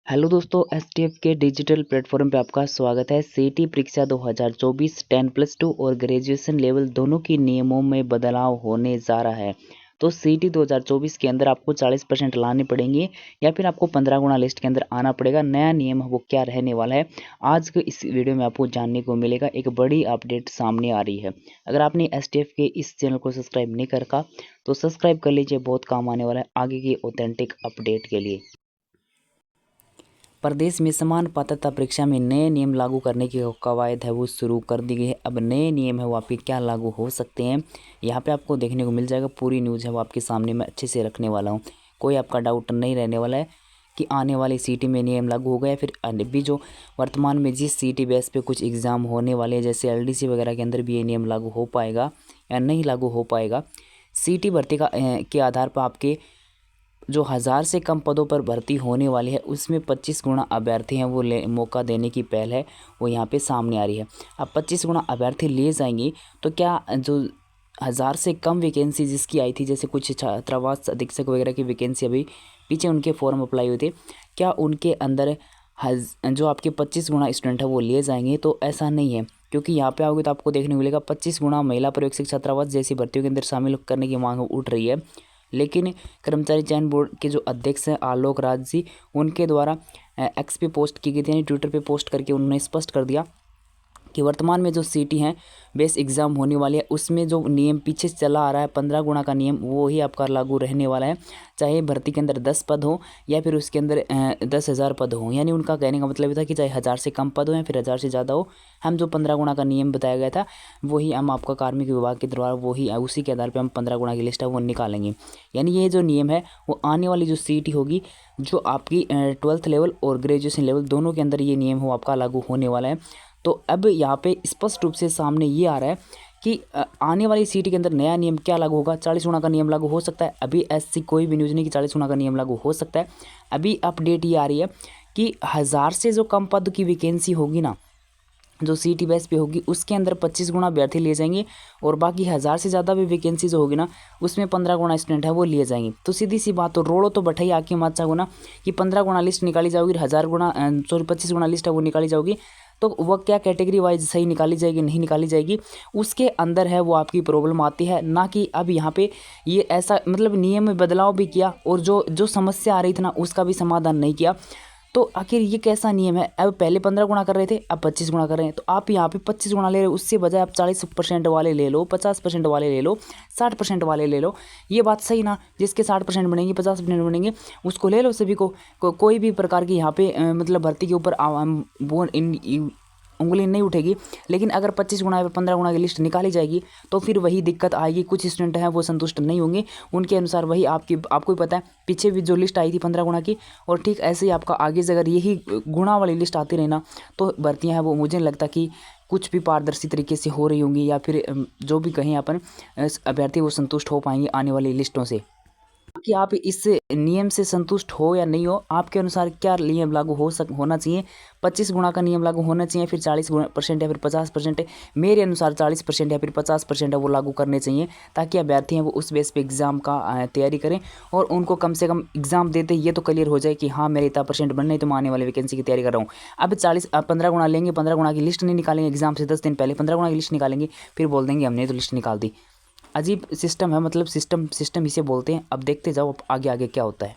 Hello दोस्तों, STF के digital platform पे आपका स्वागत है। सीटी परीक्षा 2024 10+2 और ग्रेजुएशन लेवल दोनों की नियमों में बदलाव होने जा रहा है। तो सीटी 2024 के अंदर आपको 40% लाने पड़ेंगे या फिर आपको 15 गुना लिस्ट के अंदर आना पड़ेगा। नया नियम वो क्या रहने वाला है, आज के इस वीडियो में आपको जानने को मिलेगा। एक बड़ी अपडेट सामने आ रही है। अगर आपने एसटीएफ के इस चैनल को सब्सक्राइब नहीं कर रखा तो सब्सक्राइब कर लीजिए, बहुत काम आने वाला है आगे की ऑथेंटिक अपडेट के लिए। प्रदेश में समान पात्रता परीक्षा में नए नियम लागू करने की कवायद है वो शुरू कर दी गई है। अब नए नियम है वो आपके क्या लागू हो सकते हैं, यहाँ पे आपको देखने को मिल जाएगा। पूरी न्यूज़ है वो आपके सामने मैं अच्छे से रखने वाला हूँ। कोई आपका डाउट नहीं रहने वाला है कि आने वाली सीटी में नियम लागू हो गया, फिर अभी जो वर्तमान में जिस सीटी बेस पे कुछ एग्ज़ाम होने वाले हैं जैसे एलडीसी वगैरह के अंदर भी ये नियम लागू हो पाएगा या नहीं लागू हो पाएगा। सीटी भर्ती के आधार पर आपके जो 1000 से कम पदों पर भर्ती होने वाली है उसमें 25 गुना अभ्यर्थी हैं वो मौका देने की पहल है वो यहाँ पे सामने आ रही है। अब 25 गुना अभ्यर्थी लिए जाएंगी तो क्या जो 1000 से कम वैकेंसी जिसकी आई थी, जैसे कुछ छात्रावास अधीक्षक वगैरह की वैकेंसी अभी पीछे उनके फॉर्म अप्लाई हुए थे, क्या उनके अंदर जो आपके 25 गुना स्टूडेंट है वो लिए जाएंगे? तो ऐसा नहीं है, क्योंकि यहाँ पे आओगे तो आपको देखने को मिलेगा 25 गुना महिला पर्यवेक्षक छात्रावास जैसी भर्तियों के अंदर शामिल करने की मांग उठ रही है। लेकिन कर्मचारी चयन बोर्ड के जो अध्यक्ष हैं आलोक राज जी, उनके द्वारा एक्स पे पोस्ट की गई थी, यानी ट्विटर पे पोस्ट करके उन्होंने स्पष्ट कर दिया कि वर्तमान में जो सीटी हैं बेस एग्ज़ाम होने वाली है उसमें जो नियम पीछे से चला आ रहा है 15 गुना का नियम वो ही आपका लागू रहने वाला है। चाहे भर्ती के अंदर 10 पद हो या फिर उसके अंदर 10,000 पद हो, यानी उनका कहने का मतलब ये था कि चाहे 1000 से कम पद हो या फिर 1000 से ज़्यादा हो, हम जो 15 गुना का नियम बताया गया था वही हम आपका कार्मिक विभाग के द्वारा वही उसी के आधार पर हम 15 गुना की लिस्ट है वो निकालेंगे। यानी ये जो नियम है वो आने वाली जो सीटी होगी जो आपकी 12th लेवल और ग्रेजुएशन लेवल दोनों के अंदर ये नियम हो आपका लागू होने वाला है। तो अब यहाँ पे स्पष्ट रूप से सामने ये आ रहा है कि आने वाली सीटी के अंदर नया नियम क्या लागू होगा। 40 गुना का नियम लागू हो सकता है। अभी ऐसी कोई भी न्यूज़ नहीं कि 40 गुना का नियम लागू हो सकता है। अभी अपडेट ये आ रही है कि 1000 से जो कम पद की वैकेंसी होगी ना, जो सीटी बेस पे होगी उसके अंदर 25 गुना अभ्यर्थी लिए जाएंगे और बाकी 1000 से ज़्यादा भी वैकेंसी जो होगी ना उसमें 15 गुना स्टूडेंट है वो लिए जाएंगे। तो सीधी सी बात, तो रोड़ो तो बैठाई आके मत चाहो ना कि 15 गुना लिस्ट निकाली जाओगी, 25 गुना लिस्ट है वो निकाली जाओगी, तो वह क्या कैटेगरी वाइज सही निकाली जाएगी नहीं निकाली जाएगी उसके अंदर है वो आपकी प्रॉब्लम आती है। ना कि अब यहाँ पे ये ऐसा मतलब नियम में बदलाव भी किया और जो जो समस्या आ रही थी ना उसका भी समाधान नहीं किया। तो आखिर ये कैसा नियम है? अब पहले 15 गुना कर रहे थे, अब 25 गुना कर रहे हैं। तो आप यहाँ पे 25 गुना ले रहे हो, उससे बजाय आप 40% वाले ले लो, 50% वाले ले लो, 60% वाले ले लो। ये बात सही ना? जिसके 60% बनेंगे 50% बनेंगे उसको ले लो सभी को कोई भी प्रकार की यहाँ पे मतलब भर्ती के ऊपर उंगली नहीं उठेगी। लेकिन अगर 25 गुना या 15 गुना की लिस्ट निकाली जाएगी तो फिर वही दिक्कत आएगी। कुछ स्टूडेंट हैं वो संतुष्ट नहीं होंगे, उनके अनुसार वही आपको ही पता है पीछे भी जो लिस्ट आई थी 15 गुना की, और ठीक ऐसे ही आपका आगे से अगर यही गुणा वाली लिस्ट आती रही ना तो भर्तियाँ हैं वो मुझे नहीं लगता कि कुछ भी पारदर्शी तरीके से हो रही होंगी या फिर जो भी कहीं अपन अभ्यर्थी वो संतुष्ट हो पाएंगे आने वाली लिस्टों से। कि आप इस नियम से संतुष्ट हो या नहीं हो, आपके अनुसार क्या नियम लागू होना चाहिए? 25 गुना का नियम लागू होना चाहिए, फिर 40% या फिर 50%? मेरे अनुसार 40% या फिर 50% है वो लागू करने चाहिए, ताकि अभ्यर्थी हैं वो उस बेस पे एग्ज़ाम का तैयारी करें और उनको कम से कम एग्ज़ाम देते ये तो क्लियर हो जाए कि हाँ मेरे इतना परसेंट बनना है तो मैं आने वाली वैकेंसी की तैयारी कर रहा हूँ। अब 15 गुना लेंगे, 15 गुना की लिस्ट नहीं निकालेंगे, एग्ज़ाम से 10 दिन पहले 15 गुना की लिस्ट निकालेंगे, फिर बोल देंगे हमने तो लिस्ट निकाल दी। अजीब सिस्टम है, मतलब सिस्टम इसे बोलते हैं। अब देखते जाओ अब आगे आगे क्या होता है।